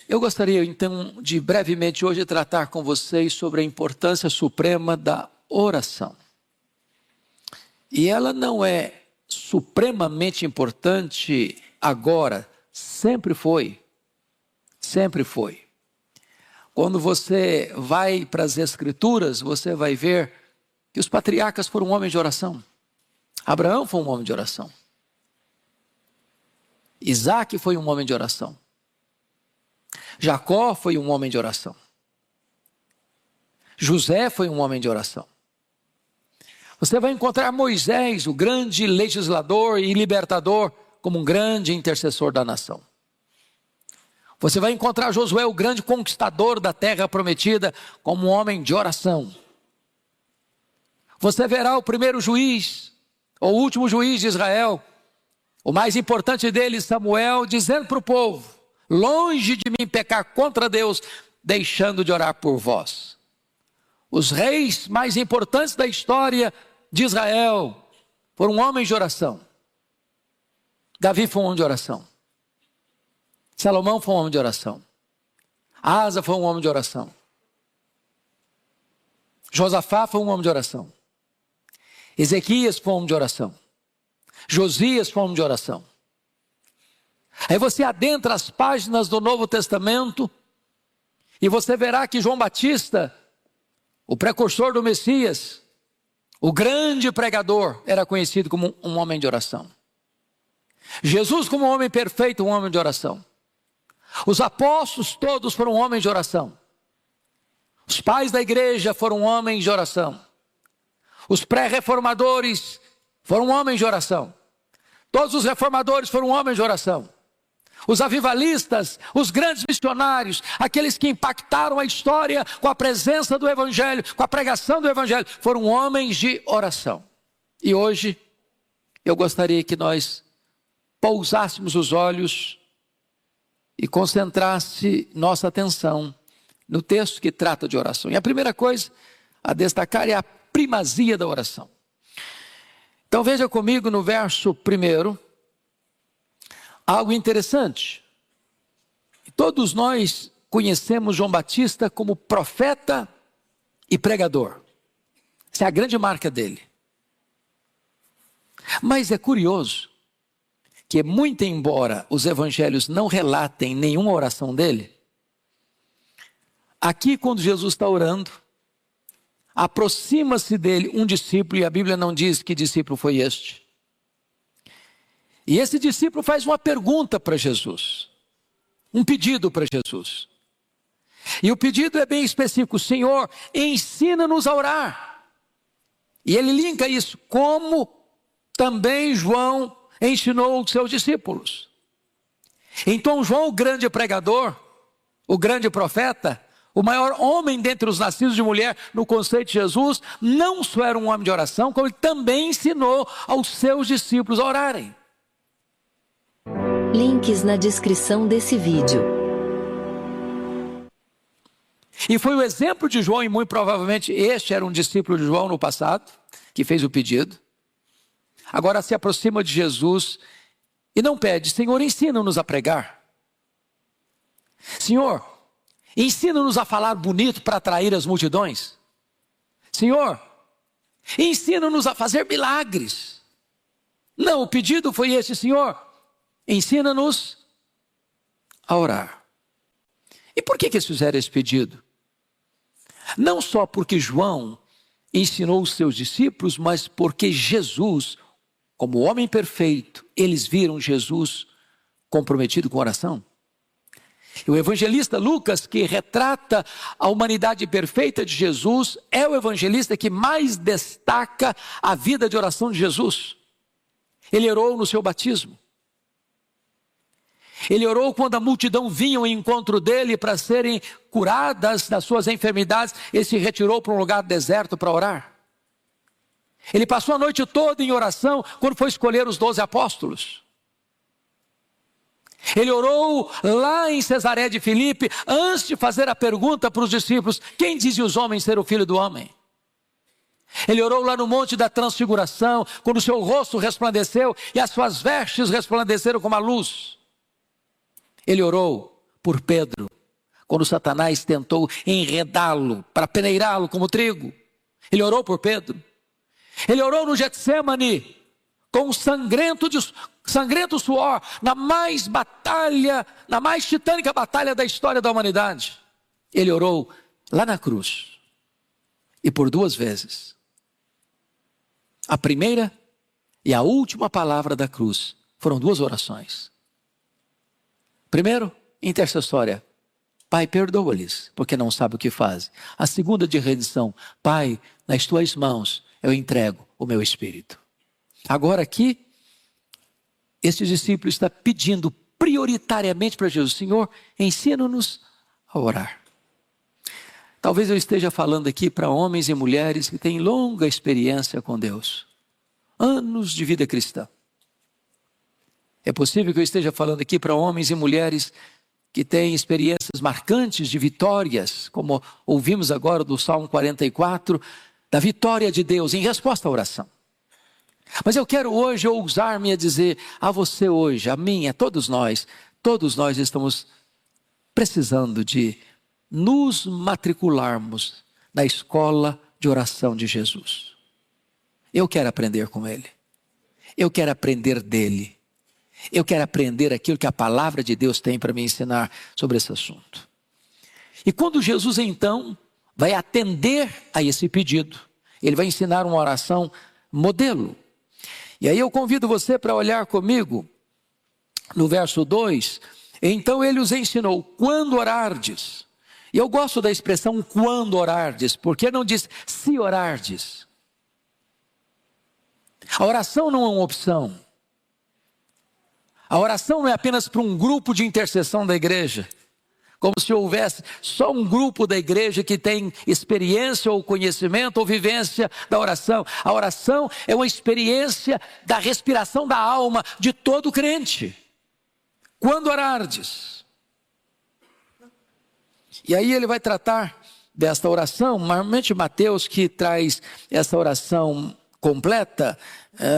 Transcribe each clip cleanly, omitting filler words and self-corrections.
Eu gostaria então de brevemente hoje tratar com vocês sobre a importância suprema da oração. E ela não é supremamente importante agora, sempre foi. Sempre foi. Quando você vai para as Escrituras, você vai ver que os patriarcas foram homens de oração. Abraão foi um homem de oração. Isaac foi um homem de oração. Jacó foi um homem de oração. José foi um homem de oração. Você vai encontrar Moisés, o grande legislador e libertador, como um grande intercessor da nação. Você vai encontrar Josué, o grande conquistador da terra prometida, como um homem de oração. Você verá o primeiro juiz, ou o último juiz de Israel, o mais importante deles, Samuel, dizendo para o povo: longe de mim pecar contra Deus, deixando de orar por vós. Os reis mais importantes da história de Israel foram homens de oração. Davi foi um homem de oração. Salomão foi um homem de oração. Asa foi um homem de oração. Josafá foi um homem de oração. Ezequias foi um homem de oração. Josias foi um homem de oração. Aí você adentra as páginas do Novo Testamento e você verá que João Batista, o precursor do Messias, o grande pregador, era conhecido como um homem de oração. Jesus, como um homem perfeito, um homem de oração. Os apóstolos todos foram homens de oração. Os pais da igreja foram homens de oração. Os pré-reformadores foram homens de oração. Todos os reformadores foram homens de oração. Os avivalistas, os grandes missionários, aqueles que impactaram a história com a presença do evangelho, com a pregação do evangelho, foram homens de oração. E hoje eu gostaria que nós pousássemos os olhos e concentrasse nossa atenção no texto que trata de oração. E a primeira coisa a destacar é a primazia da oração. Então veja comigo no verso 1, algo interessante. Todos nós conhecemos João Batista como profeta e pregador. Essa é a grande marca dele. Mas é curioso que, muito embora os evangelhos não relatem nenhuma oração dele, aqui quando Jesus está orando, aproxima-se dele um discípulo, e a Bíblia não diz que discípulo foi este. E esse discípulo faz uma pergunta para Jesus, um pedido para Jesus. E o pedido é bem específico: Senhor, ensina-nos a orar. E ele linka isso, como também João ensinou os seus discípulos. Então João, o grande pregador, o grande profeta, o maior homem dentre os nascidos de mulher no conceito de Jesus, não só era um homem de oração, como ele também ensinou aos seus discípulos a orarem. Links na descrição desse vídeo. E foi o exemplo de João, e muito provavelmente este era um discípulo de João no passado, que fez o pedido. Agora se aproxima de Jesus e não pede: Senhor, ensina-nos a pregar. Senhor, ensina-nos a falar bonito para atrair as multidões. Senhor, ensina-nos a fazer milagres. Não, o pedido foi esse: Senhor, ensina-nos a orar. E por que eles fizeram esse pedido? Não só porque João ensinou os seus discípulos, mas porque Jesus, como homem perfeito, eles viram Jesus comprometido com oração. E o evangelista Lucas, que retrata a humanidade perfeita de Jesus, é o evangelista que mais destaca a vida de oração de Jesus. Ele orou no seu batismo. Ele orou quando a multidão vinha ao encontro dele para serem curadas das suas enfermidades. Ele se retirou para um lugar deserto para orar. Ele passou a noite toda em oração quando foi escolher os 12 apóstolos. Ele orou lá em Cesareia de Filipe, antes de fazer a pergunta para os discípulos: quem dizem os homens ser o filho do homem? Ele orou lá no Monte da Transfiguração, quando o seu rosto resplandeceu e as suas vestes resplandeceram como a luz. Ele orou por Pedro, quando Satanás tentou enredá-lo, para peneirá-lo como trigo. Ele orou por Pedro. Ele orou no Getsemane, com sangrento suor, na mais titânica batalha da história da humanidade. Ele orou lá na cruz, e por 2 vezes. A primeira e a última palavra da cruz foram 2 orações. Primeiro, intercessória: Pai, perdoa-lhes, porque não sabem o que fazem. A segunda, de rendição: Pai, nas tuas mãos eu entrego o meu espírito. Agora aqui, este discípulo está pedindo prioritariamente para Jesus: Senhor, ensina-nos a orar. Talvez eu esteja falando aqui para homens e mulheres que têm longa experiência com Deus, anos de vida cristã. É possível que eu esteja falando aqui para homens e mulheres que têm experiências marcantes de vitórias, como ouvimos agora do Salmo 44, da vitória de Deus em resposta à oração. Mas eu quero hoje ousar-me a dizer a você hoje, a mim, a todos nós estamos precisando de nos matricularmos na escola de oração de Jesus. Eu quero aprender com Ele. Eu quero aprender dEle. Eu quero aprender aquilo que a palavra de Deus tem para me ensinar sobre esse assunto. E quando Jesus então vai atender a esse pedido, Ele vai ensinar uma oração modelo. E aí eu convido você para olhar comigo no verso 2. Então Ele os ensinou: quando orardes. E eu gosto da expressão quando orardes, porque não diz se orardes. A oração não é uma opção. A oração não é apenas para um grupo de intercessão da igreja, como se houvesse só um grupo da igreja que tem experiência ou conhecimento ou vivência da oração. A oração é uma experiência da respiração da alma de todo crente. Quando orardes. E aí ele vai tratar desta oração, normalmente Mateus que traz essa oração completa,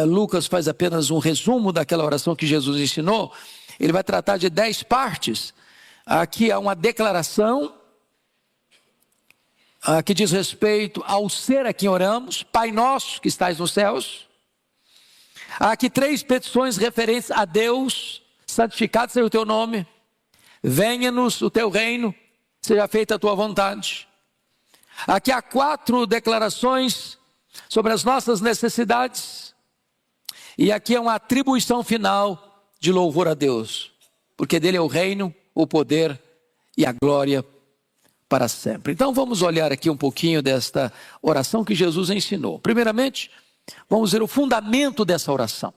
Lucas faz apenas um resumo daquela oração que Jesus ensinou. Ele vai tratar de 10 partes. Aqui há uma declaração que diz respeito ao ser a quem oramos: Pai nosso que estais nos céus. Há aqui 3 petições referentes a Deus: santificado seja o teu nome, venha-nos o teu reino, seja feita a tua vontade. Aqui há 4 declarações sobre as nossas necessidades. E aqui é uma atribuição final de louvor a Deus, porque dele é o reino, o poder e a glória para sempre. Então vamos olhar aqui um pouquinho desta oração que Jesus ensinou. Primeiramente, vamos ver o fundamento dessa oração.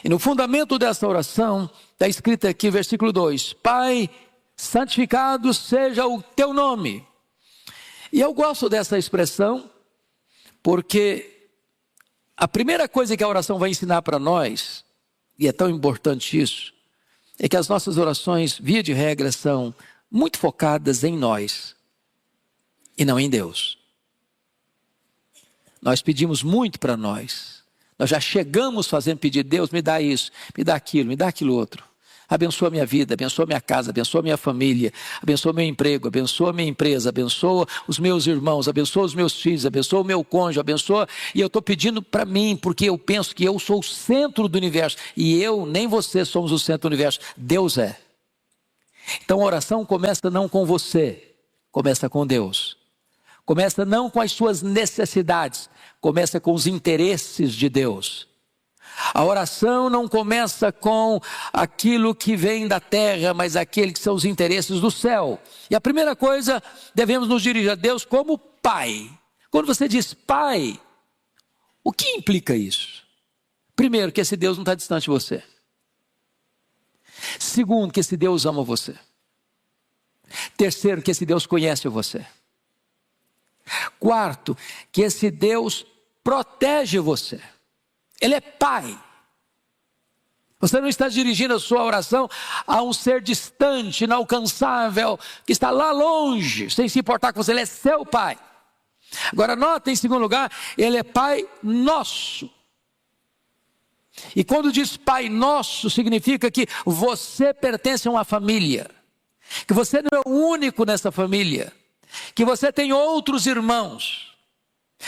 E no fundamento dessa oração está escrito aqui, versículo 2: Pai, santificado seja o teu nome. E eu gosto dessa expressão, porque a primeira coisa que a oração vai ensinar para nós, e é tão importante isso, é que as nossas orações, via de regra, são muito focadas em nós e não em Deus. Nós pedimos muito para nós. Nós já chegamos fazendo pedido: Deus, me dá isso, me dá aquilo outro. Abençoa minha vida, abençoa minha casa, abençoa minha família, abençoa meu emprego, abençoa minha empresa, abençoa os meus irmãos, abençoa os meus filhos, abençoa o meu cônjuge, abençoa. E eu estou pedindo para mim, porque eu penso que eu sou o centro do universo. E eu, nem você, somos o centro do universo. Deus é. Então a oração começa não com você, começa com Deus. Começa não com as suas necessidades, começa com os interesses de Deus. A oração não começa com aquilo que vem da terra, mas aquele que são os interesses do céu. E a primeira coisa, devemos nos dirigir a Deus como Pai. Quando você diz Pai, o que implica isso? Primeiro, que esse Deus não está distante de você. Segundo, que esse Deus ama você. Terceiro, que esse Deus conhece você. Quarto, que esse Deus protege você. Ele é Pai. Você não está dirigindo a sua oração a um ser distante, inalcançável, que está lá longe, sem se importar com você. Ele é seu Pai. Agora nota, em segundo lugar, Ele é Pai nosso. E quando diz Pai nosso, significa que você pertence a uma família. que você não é o único nessa família, que você tem outros irmãos,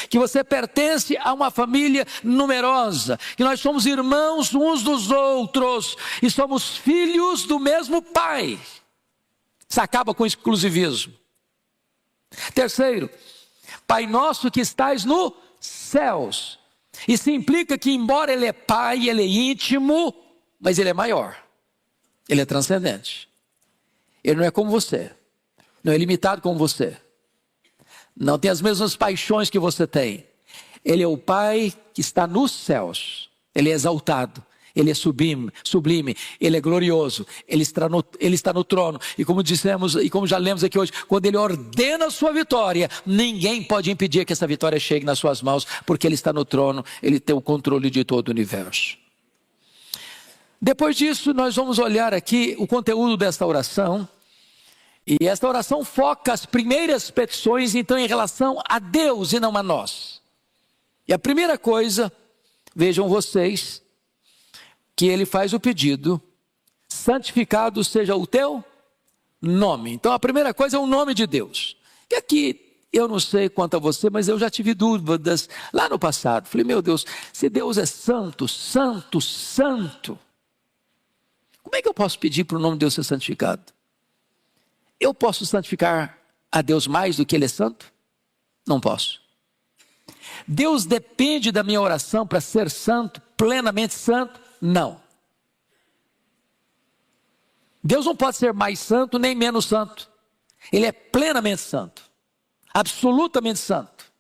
que você pertence a uma família numerosa, que nós somos irmãos uns dos outros e somos filhos do mesmo Pai. Isso acaba com o exclusivismo. Terceiro, Pai nosso que estais nos céus. Isso implica que, embora Ele é Pai, Ele é íntimo, mas Ele é maior. Ele é transcendente. Ele não é como você, não é limitado como você, não tem as mesmas paixões que você tem. Ele é o Pai que está nos céus. Ele é exaltado, Ele é sublime, Ele é glorioso, Ele está no trono. E como dissemos, e como já lemos aqui hoje, quando Ele ordena a sua vitória, ninguém pode impedir que essa vitória chegue nas suas mãos, porque Ele está no trono, Ele tem o controle de todo o universo. Depois disso, nós vamos olhar aqui o conteúdo desta oração. E esta oração foca as primeiras petições, então, em relação a Deus e não a nós. E a primeira coisa, vejam vocês, que ele faz o pedido: santificado seja o teu nome. Então, a primeira coisa é o nome de Deus. E aqui, eu não sei quanto a você, mas eu já tive dúvidas lá no passado. Falei, meu Deus, se Deus é santo, santo, santo, como é que eu posso pedir para o nome de Deus ser santificado? Eu posso santificar a Deus mais do que Ele é santo? Não posso. Deus depende da minha oração para ser santo, plenamente santo? Não. Deus não pode ser mais santo nem menos santo. Ele é plenamente santo, absolutamente santo.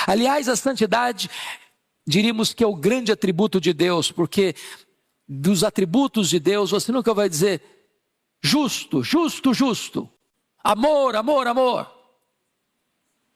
Aliás, a santidade, diríamos que é o grande atributo de Deus, porque dos atributos de Deus, você nunca vai dizer justo, justo, justo, amor, amor, amor,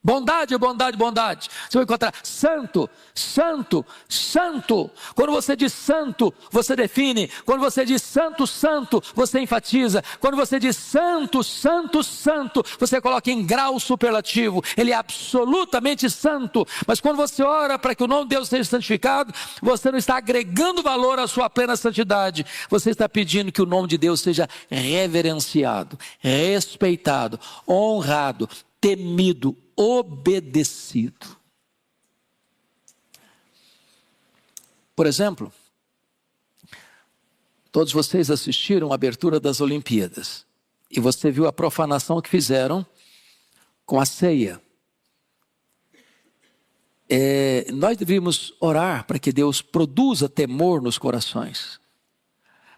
bondade, bondade, bondade. Você vai encontrar santo, santo, santo. Quando você diz santo, você define. Quando você diz santo, santo, você enfatiza. Quando você diz santo, santo, santo, você coloca em grau superlativo. Ele é absolutamente santo. Mas quando você ora para que o nome de Deus seja santificado, você não está agregando valor à sua plena santidade. Você está pedindo que o nome de Deus seja reverenciado, respeitado, honrado, temido, obedecido. Por exemplo, todos vocês assistiram a abertura das Olimpíadas e você viu a profanação que fizeram com a ceia. Nós devíamos orar para que Deus produza temor nos corações,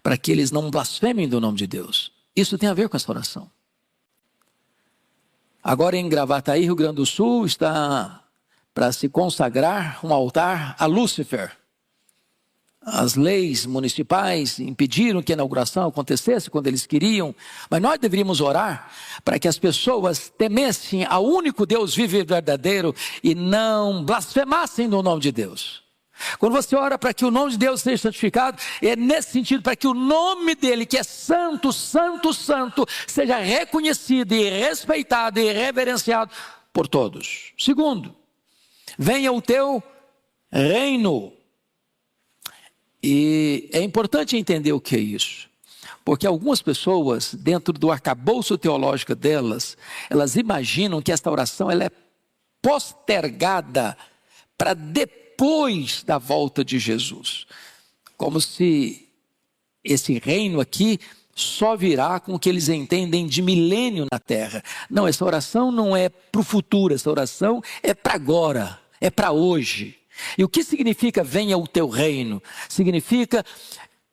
para que eles não blasfemem do nome de Deus. Isso tem a ver com essa oração. Agora em Gravataí, Rio Grande do Sul, está para se consagrar um altar a Lúcifer. As leis municipais impediram que a inauguração acontecesse quando eles queriam, mas nós deveríamos orar para que as pessoas temessem ao único Deus vivo e verdadeiro e não blasfemassem no nome de Deus. Quando você ora para que o nome de Deus seja santificado, é nesse sentido, para que o nome dele, que é santo, santo, santo, seja reconhecido e respeitado e reverenciado por todos. Segundo, venha o teu reino. E é importante entender o que é isso, porque algumas pessoas, dentro do arcabouço teológico delas, elas imaginam que esta oração ela é postergada para depois da volta de Jesus, como se esse reino aqui só virá com o que eles entendem de milênio na terra. Não, essa oração não é para o futuro, essa oração é para agora, é para hoje. E o que significa venha o teu reino? Significa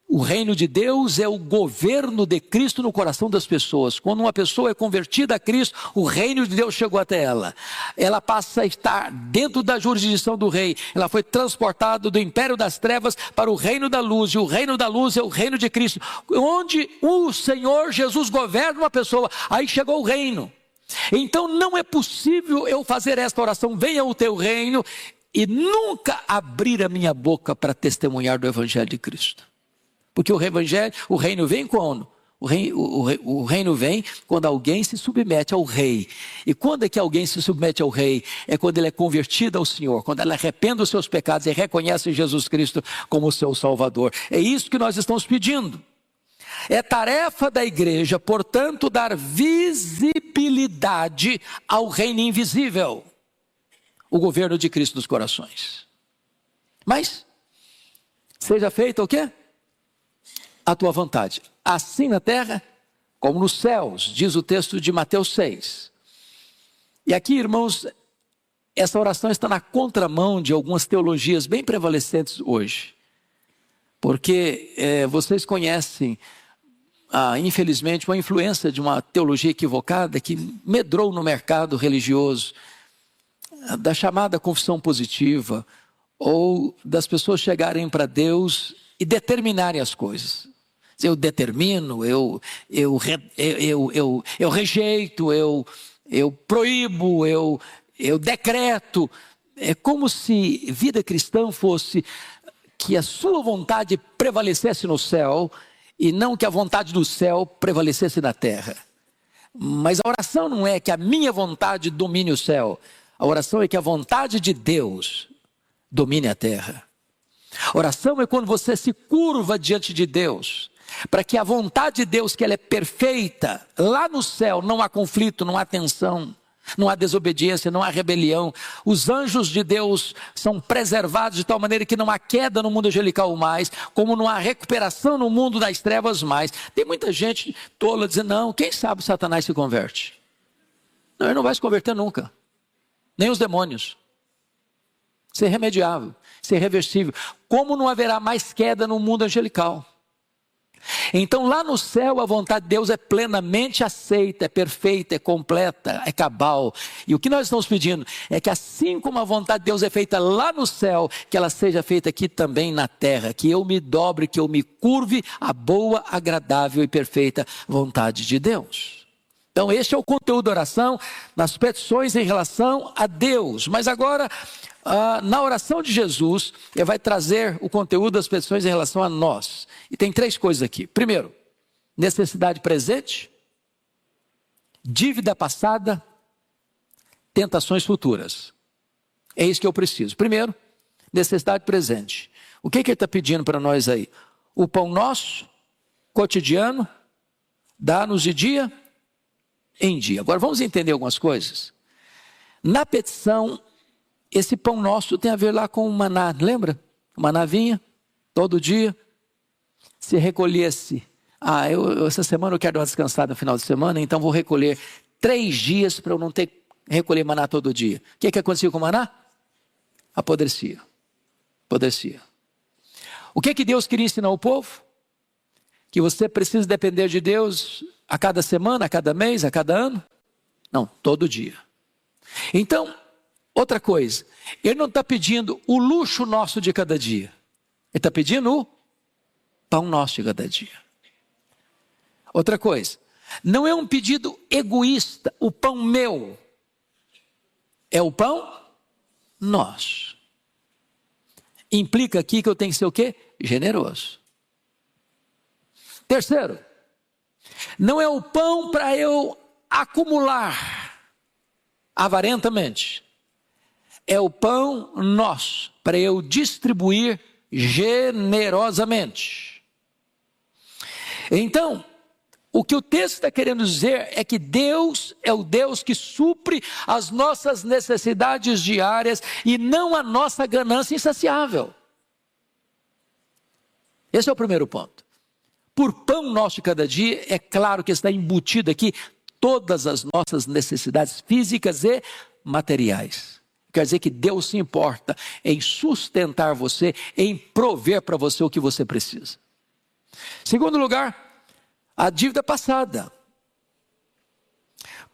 o reino de Deus é o governo de Cristo no coração das pessoas. Quando uma pessoa é convertida a Cristo, o reino de Deus chegou até ela. Ela passa a estar dentro da jurisdição do rei. Ela foi transportada do império das trevas para o reino da luz. E o reino da luz é o reino de Cristo, onde o Senhor Jesus governa uma pessoa. Aí chegou o reino. Então não é possível eu fazer esta oração, venha o teu reino, e nunca abrir a minha boca para testemunhar do Evangelho de Cristo. Porque o reino vem quando? O reino vem quando alguém se submete ao rei. E quando é que alguém se submete ao rei? É quando ele é convertido ao Senhor, quando ele arrepende dos seus pecados e reconhece Jesus Cristo como seu Salvador. É isso que nós estamos pedindo. É tarefa da igreja, portanto, dar visibilidade ao reino invisível, o governo de Cristo nos corações. Mas, seja feita o quê? A tua vontade, assim na terra como nos céus, diz o texto de Mateus 6. E aqui, irmãos, essa oração está na contramão de algumas teologias bem prevalecentes hoje. Porque vocês conhecem, infelizmente, uma influência de uma teologia equivocada que medrou no mercado religioso, da chamada confissão positiva, ou das pessoas chegarem para Deus e determinarem as coisas. Eu determino, eu rejeito, eu proíbo, eu decreto. É como se vida cristã fosse que a sua vontade prevalecesse no céu e não que a vontade do céu prevalecesse na terra. Mas a oração não é que a minha vontade domine o céu. A oração é que a vontade de Deus domine a terra. A oração é quando você se curva diante de Deus, para que a vontade de Deus, que ela é perfeita, lá no céu não há conflito, não há tensão, não há desobediência, não há rebelião. Os anjos de Deus são preservados de tal maneira que não há queda no mundo angelical mais, como não há recuperação no mundo das trevas mais. Tem muita gente tola dizendo, não, quem sabe Satanás se converte? Não, ele não vai se converter nunca, nem os demônios. Isso é irremediável, isso é irreversível. Como não haverá mais queda no mundo angelical? Então lá no céu a vontade de Deus é plenamente aceita, é perfeita, é completa, é cabal. E o que nós estamos pedindo é que assim como a vontade de Deus é feita lá no céu, que ela seja feita aqui também na terra, que eu me dobre, que eu me curve à boa, agradável e perfeita vontade de Deus. Então este é o conteúdo da oração, nas petições em relação a Deus. Mas agora, na oração de Jesus, ele vai trazer o conteúdo das petições em relação a nós. E tem 3 coisas aqui. Primeiro, necessidade presente, dívida passada, tentações futuras. É isso que eu preciso. Primeiro, necessidade presente. O que ele está pedindo para nós aí? O pão nosso, cotidiano, dá-nos de dia em dia. Agora vamos entender algumas coisas. Na petição, esse pão nosso tem a ver lá com o maná, lembra? O maná vinha todo dia. Se recolhesse, essa semana eu quero dar uma descansada no final de semana, então vou recolher 3 dias para eu não ter que recolher maná todo dia. O que acontecia com o maná? Apodrecia. O que Deus queria ensinar ao povo? Que você precisa depender de Deus a cada semana, a cada mês, a cada ano? Não, todo dia. Então, outra coisa, ele não está pedindo o luxo nosso de cada dia. Ele está pedindo o pão nosso de cada dia. Outra coisa, não é um pedido egoísta, o pão meu. É o pão nosso. Implica aqui que eu tenho que ser o quê? Generoso. Terceiro, não é o pão para eu acumular avarentamente. É o pão nosso para eu distribuir generosamente. Então, o que o texto está querendo dizer é que Deus é o Deus que supre as nossas necessidades diárias e não a nossa ganância insaciável. Esse é o primeiro ponto. Por pão nosso de cada dia, é claro que está embutido aqui todas as nossas necessidades físicas e materiais. Quer dizer que Deus se importa em sustentar você, em prover para você o que você precisa. Segundo lugar, a dívida passada.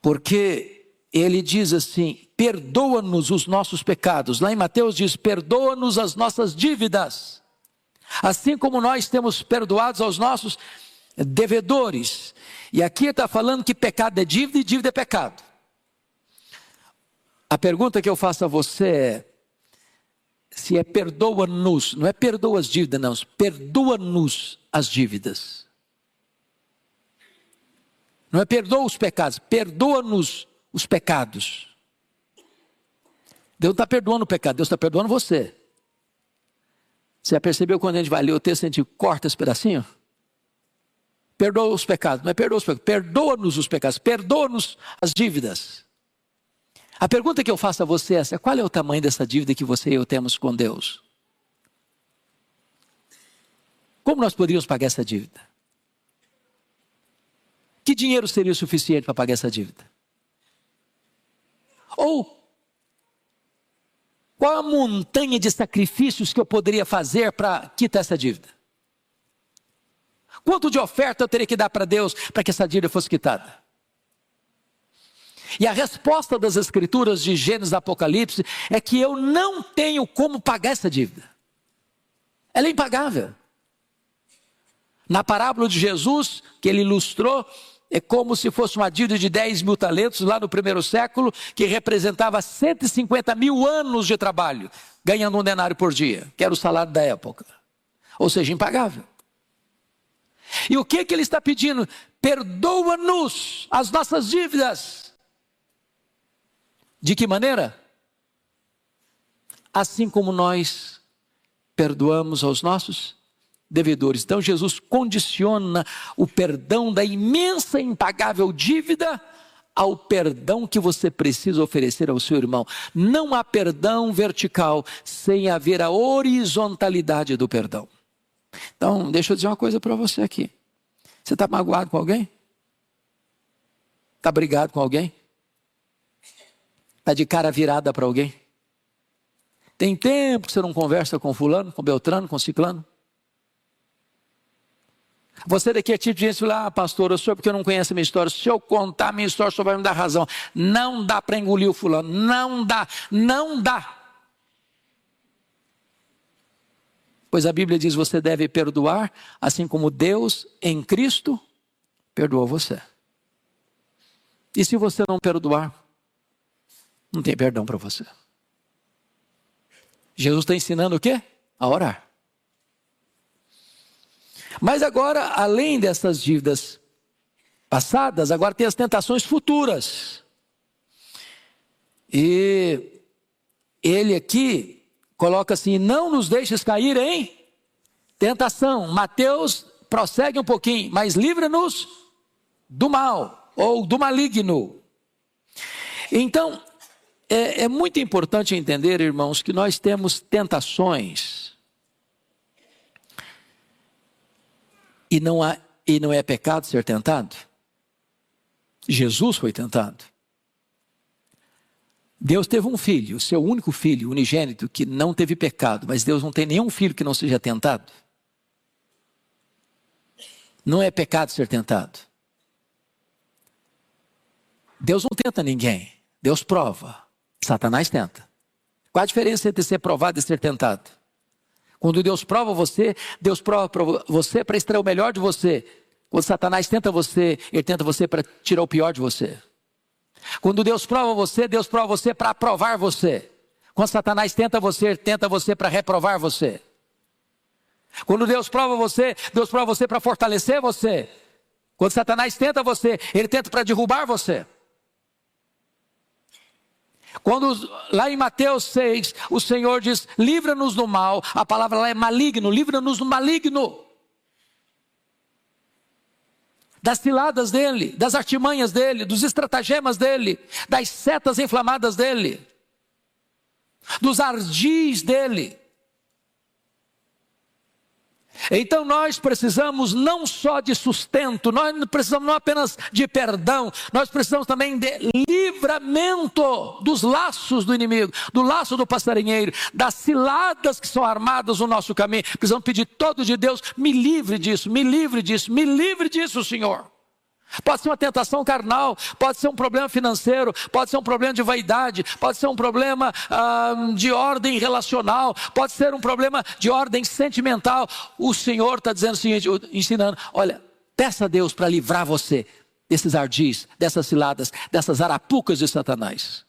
Porque ele diz assim, perdoa-nos os nossos pecados. Lá em Mateus diz, perdoa-nos as nossas dívidas. Assim como nós temos perdoados aos nossos devedores. E aqui está falando que pecado é dívida e dívida é pecado. A pergunta que eu faço a você é, se é perdoa-nos, não é perdoa as dívidas não, perdoa-nos as dívidas. Não é perdoa os pecados, perdoa-nos os pecados. Deus não está perdoando o pecado, Deus está perdoando você. Você já percebeu quando a gente vai ler o texto, a gente corta esse pedacinho? perdoa os pecados, não é perdoa os pecados, perdoa-nos os pecados, perdoa-nos as dívidas. A pergunta que eu faço a você é essa: qual é o tamanho dessa dívida que você e eu temos com Deus? Como nós poderíamos pagar essa dívida? Que dinheiro seria o suficiente para pagar essa dívida? Ou qual a montanha de sacrifícios que eu poderia fazer para quitar essa dívida? Quanto de oferta eu teria que dar para Deus para que essa dívida fosse quitada? E a resposta das Escrituras de Gênesis e Apocalipse é que eu não tenho como pagar essa dívida. Ela é impagável. Na parábola de Jesus, que ele ilustrou, é como se fosse uma dívida de 10 mil talentos lá no primeiro século, que representava 150 mil anos de trabalho, ganhando um denário por dia, que era o salário da época. Ou seja, impagável. E o que ele está pedindo? Perdoa-nos as nossas dívidas. De que maneira? Assim como nós perdoamos aos nossos devedores. Então Jesus condiciona o perdão da imensa e impagável dívida ao perdão que você precisa oferecer ao seu irmão. Não há perdão vertical sem haver a horizontalidade do perdão. Então, deixa eu dizer uma coisa para você aqui. Você está magoado com alguém? Está brigado com alguém? Está de cara virada para alguém? Tem tempo que você não conversa com fulano, com Beltrano, com ciclano? Você daqui é tipo de gente que fala: pastor, eu sou porque eu não conheço a minha história. Se eu contar a minha história, o senhor vai me dar razão. Não dá para engolir o fulano. Não dá. Não dá. Pois a Bíblia diz: você deve perdoar, assim como Deus em Cristo perdoou você. E se você não perdoar, não tem perdão para você. Jesus está ensinando o quê? A orar. Mas agora, além dessas dívidas passadas, agora tem as tentações futuras. E ele aqui coloca assim: não nos deixes cair em tentação. Mateus prossegue um pouquinho: mas livra-nos do mal, ou do maligno. Então, é muito importante entender, irmãos, que nós temos tentações. E não é pecado ser tentado. Jesus foi tentado. Deus teve um filho, o seu único filho, unigênito, que não teve pecado. Mas Deus não tem nenhum filho que não seja tentado. Não é pecado ser tentado. Deus não tenta ninguém. Deus prova. Satanás tenta. Qual a diferença entre ser provado e ser tentado? Quando Deus prova você para você para extrair o melhor de você. Quando Satanás tenta você, ele tenta você para tirar o pior de você. Quando Deus prova você para aprovar você. Quando Satanás tenta você para reprovar você. Quando Deus prova você para fortalecer você. Quando Satanás tenta você, ele tenta para derrubar você. Quando lá em Mateus 6, o Senhor diz: livra-nos do mal, a palavra lá é maligno, livra-nos do maligno. Das ciladas dele, das artimanhas dele, dos estratagemas dele, das setas inflamadas dele, dos ardis dele. Então nós precisamos não só de sustento, nós precisamos não apenas de perdão, nós precisamos também de livramento dos laços do inimigo, do laço do passarinheiro, das ciladas que são armadas no nosso caminho. Precisamos pedir todo de Deus: me livre disso, me livre disso, me livre disso, Senhor. Pode ser uma tentação carnal, pode ser um problema financeiro, pode ser um problema de vaidade, pode ser um problema de ordem relacional, pode ser um problema de ordem sentimental. O Senhor está dizendo o seguinte, ensinando: olha, peça a Deus para livrar você desses ardis, dessas ciladas, dessas arapucas de Satanás.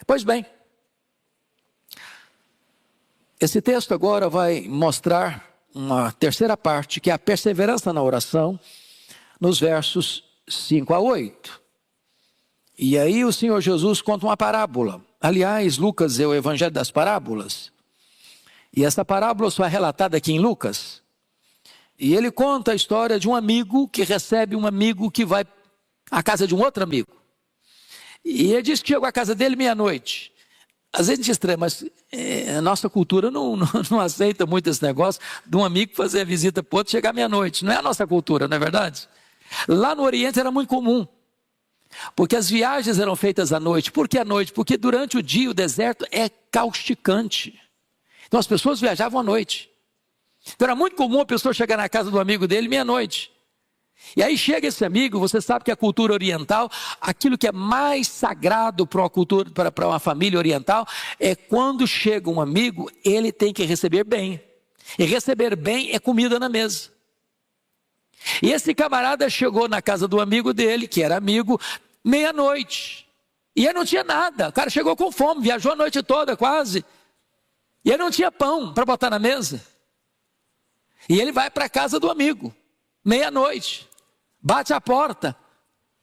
Pois bem, esse texto agora vai mostrar uma terceira parte, que é a perseverança na oração, nos versos 5 a 8. E aí o Senhor Jesus conta uma parábola. Aliás, Lucas é o evangelho das parábolas. E essa parábola só é relatada aqui em Lucas. E ele conta a história de um amigo que recebe um amigo que vai à casa de um outro amigo. E ele diz que chegou à casa dele meia-noite. Às vezes a gente estranha, mas a nossa cultura não aceita muito esse negócio de um amigo fazer a visita para o outro e chegar meia-noite. Não é a nossa cultura, não é verdade? Lá no Oriente era muito comum, porque as viagens eram feitas à noite. Por que à noite? Porque durante o dia o deserto é causticante. Então as pessoas viajavam à noite. Então era muito comum a pessoa chegar na casa do amigo dele meia-noite. E aí chega esse amigo, você sabe que a cultura oriental, aquilo que é mais sagrado para uma cultura, para uma família oriental, é quando chega um amigo, ele tem que receber bem. E receber bem é comida na mesa. E esse camarada chegou na casa do amigo dele, que era amigo, meia-noite. E ele não tinha nada, o cara chegou com fome, viajou a noite toda quase. E ele não tinha pão para botar na mesa. E ele vai para a casa do amigo, meia-noite, bate a porta,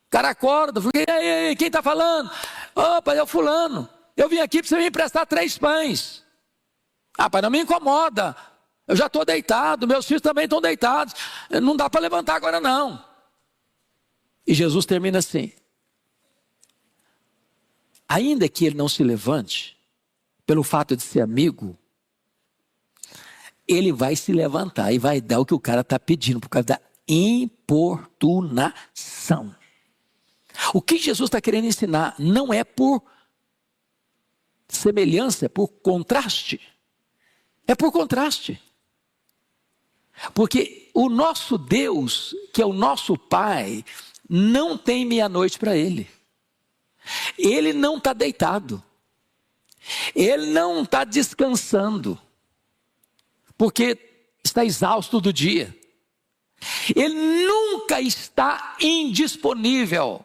o cara acorda, fala, e aí, quem está falando? Opa, é o fulano, eu vim aqui para você me emprestar 3 pães. Ah, pai, não me incomoda, eu já estou deitado, meus filhos também estão deitados, não dá para levantar agora não. E Jesus termina assim, ainda que ele não se levante, pelo fato de ser amigo, ele vai se levantar e vai dar o que o cara está pedindo, por causa da importunação. O que Jesus está querendo ensinar não é por semelhança, é por contraste. É por contraste. Porque o nosso Deus, que é o nosso Pai, não tem meia-noite para Ele. Ele não está deitado. Ele não está descansando, porque está exausto do dia. Ele nunca está indisponível.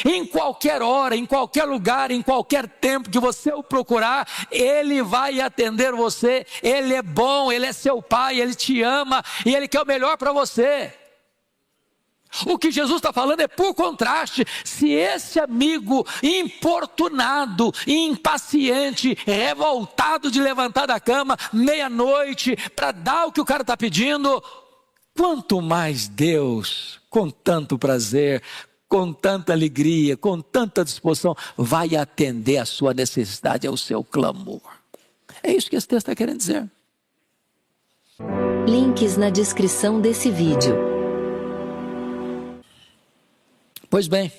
Em qualquer hora, em qualquer lugar, em qualquer tempo que você o procurar, Ele vai atender você. Ele é bom, Ele é seu Pai, Ele te ama e Ele quer o melhor para você. O que Jesus está falando é por contraste. Se esse amigo importunado, impaciente, revoltado de levantar da cama meia-noite para dar o que o cara está pedindo, quanto mais Deus, com tanto prazer, com tanta alegria, com tanta disposição, vai atender a sua necessidade, ao seu clamor. É isso que esse texto está querendo dizer. Links na descrição desse vídeo. Pois bem,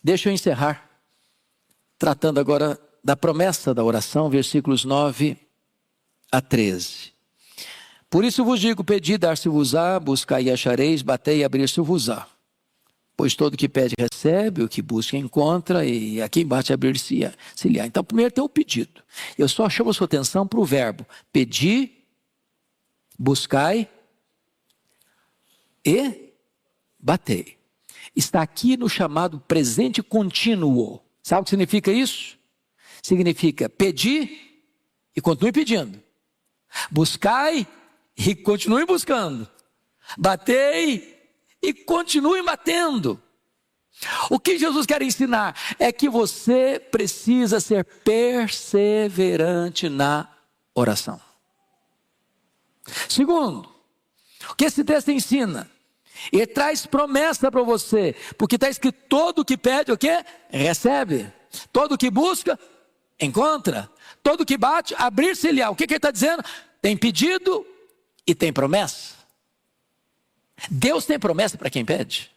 deixa eu encerrar, tratando agora da promessa da oração, versículos 9 a 13. Por isso vos digo, pedi, dar-se-vos-á, buscai e achareis, batei e abrir-se-vos-á. Pois todo que pede recebe, o que busca encontra, e a quem bate abrir-se-á. Então primeiro tem o pedido. Eu só chamo a sua atenção para o verbo pedir, buscai e batei. Está aqui no chamado presente contínuo. Sabe o que significa isso? Significa pedir e continue pedindo. Buscai e continue buscando. Batei e continue batendo. O que Jesus quer ensinar é que você precisa ser perseverante na oração. Segundo, o que esse texto ensina? Ele traz promessa para você, porque está escrito, todo que pede o quê? Recebe. Todo que busca, encontra. Todo que bate, abrir-se-lhe-á. O que ele está dizendo? Tem pedido e tem promessa. Deus tem promessa para quem pede.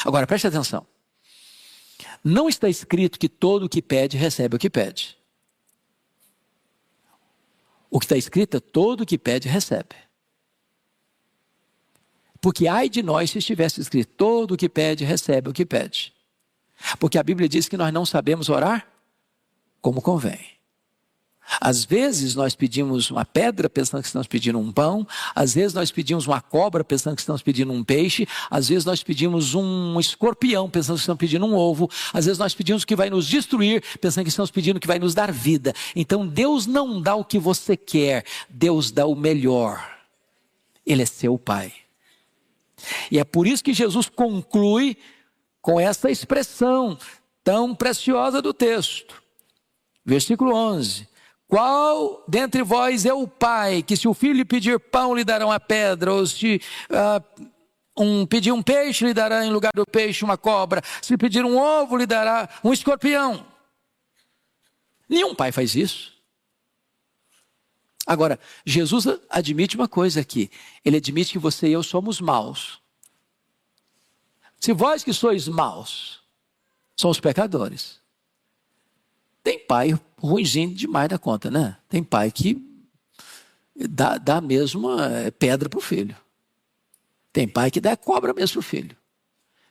Agora preste atenção. Não está escrito que todo que pede recebe o que pede. O que está escrito é todo que pede recebe. Porque ai de nós se estivesse escrito, todo o que pede, recebe o que pede. Porque a Bíblia diz que nós não sabemos orar como convém. Às vezes nós pedimos uma pedra pensando que estamos pedindo um pão, às vezes nós pedimos uma cobra pensando que estamos pedindo um peixe, às vezes nós pedimos um escorpião pensando que estamos pedindo um ovo, às vezes nós pedimos o que vai nos destruir pensando que estamos pedindo o que vai nos dar vida. Então Deus não dá o que você quer, Deus dá o melhor. Ele é seu Pai. E é por isso que Jesus conclui com essa expressão tão preciosa do texto. Versículo 11. Qual dentre vós é o pai, que se o filho lhe pedir pão, lhe dará uma pedra, ou se pedir um peixe, lhe dará em lugar do peixe uma cobra, se pedir um ovo, lhe dará um escorpião? Nenhum pai faz isso. Agora, Jesus admite uma coisa aqui, ele admite que você e eu somos maus. Se vós que sois maus, somos pecadores. Tem pai ruimzinho demais da conta, né? Tem pai que dá mesmo pedra para o filho. Tem pai que dá cobra mesmo para o filho.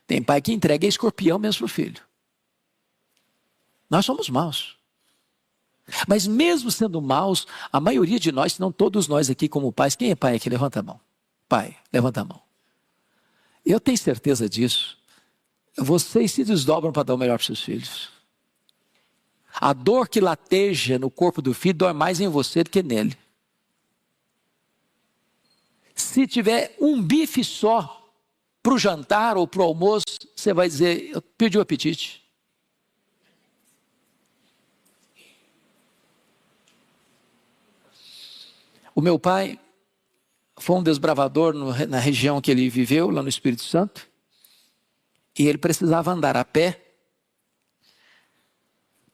Tem pai que entrega escorpião mesmo para o filho. Nós somos maus. Mas mesmo sendo maus, a maioria de nós, se não todos nós aqui como pais, quem é pai aqui? Levanta a mão. Pai, levanta a mão. Eu tenho certeza disso. Vocês se desdobram para dar o melhor para os seus filhos. A dor que lateja no corpo do filho dói mais em você do que nele. Se tiver um bife só para o jantar ou para o almoço, você vai dizer, eu perdi o apetite. O meu pai foi um desbravador na região que ele viveu, lá no Espírito Santo, e ele precisava andar a pé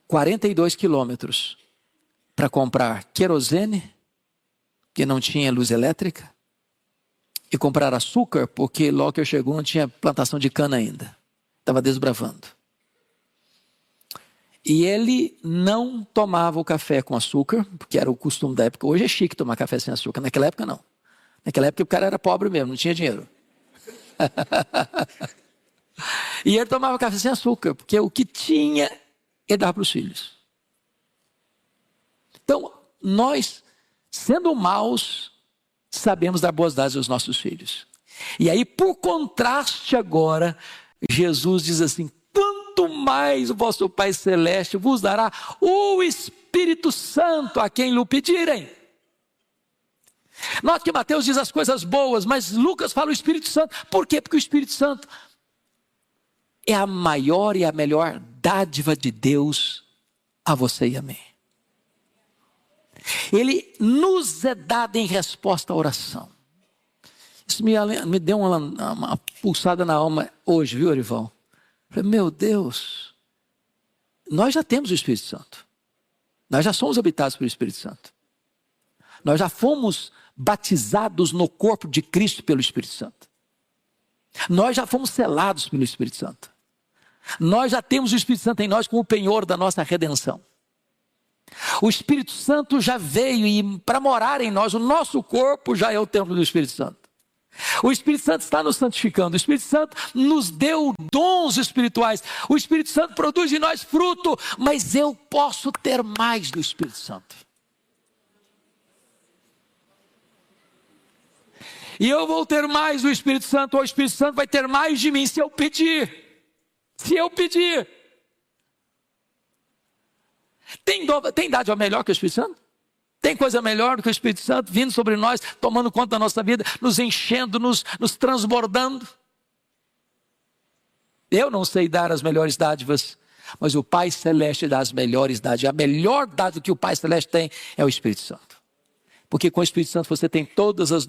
42 quilômetros para comprar querosene, que não tinha luz elétrica, e comprar açúcar, porque logo que eu chegou não tinha plantação de cana ainda. Estava desbravando. E ele não tomava o café com açúcar, porque era o costume da época. Hoje é chique tomar café sem açúcar, naquela época não. Naquela época o cara era pobre mesmo, não tinha dinheiro. E ele tomava café sem açúcar, porque o que tinha, ele dava para os filhos. Então, nós, sendo maus, sabemos dar boas dádivas aos nossos filhos. E aí, por contraste agora, Jesus diz assim, quanto mais o vosso Pai Celeste vos dará o Espírito Santo a quem lhe pedirem. Note que Mateus diz as coisas boas, mas Lucas fala o Espírito Santo. Por quê? Porque o Espírito Santo é a maior e a melhor dádiva de Deus a você e a mim. Ele nos é dado em resposta à oração. Isso me deu uma pulsada na alma hoje, viu, Orivão? Falei, meu Deus, nós já temos o Espírito Santo. Nós já somos habitados pelo Espírito Santo. Nós já fomos batizados no corpo de Cristo pelo Espírito Santo. Nós já fomos selados pelo Espírito Santo. Nós já temos o Espírito Santo em nós como o penhor da nossa redenção. O Espírito Santo já veio e para morar em nós, o nosso corpo já é o templo do Espírito Santo. O Espírito Santo está nos santificando, o Espírito Santo nos deu dons espirituais, o Espírito Santo produz em nós fruto, mas eu posso ter mais do Espírito Santo. E eu vou ter mais do Espírito Santo, ou o Espírito Santo vai ter mais de mim se eu pedir. Se eu pedir. Tem dádiva melhor que o Espírito Santo? Tem coisa melhor do que o Espírito Santo vindo sobre nós, tomando conta da nossa vida, nos enchendo, nos transbordando? Eu não sei dar as melhores dádivas, mas o Pai Celeste dá as melhores dádivas. A melhor dádiva que o Pai Celeste tem é o Espírito Santo. Porque com o Espírito Santo você tem todas as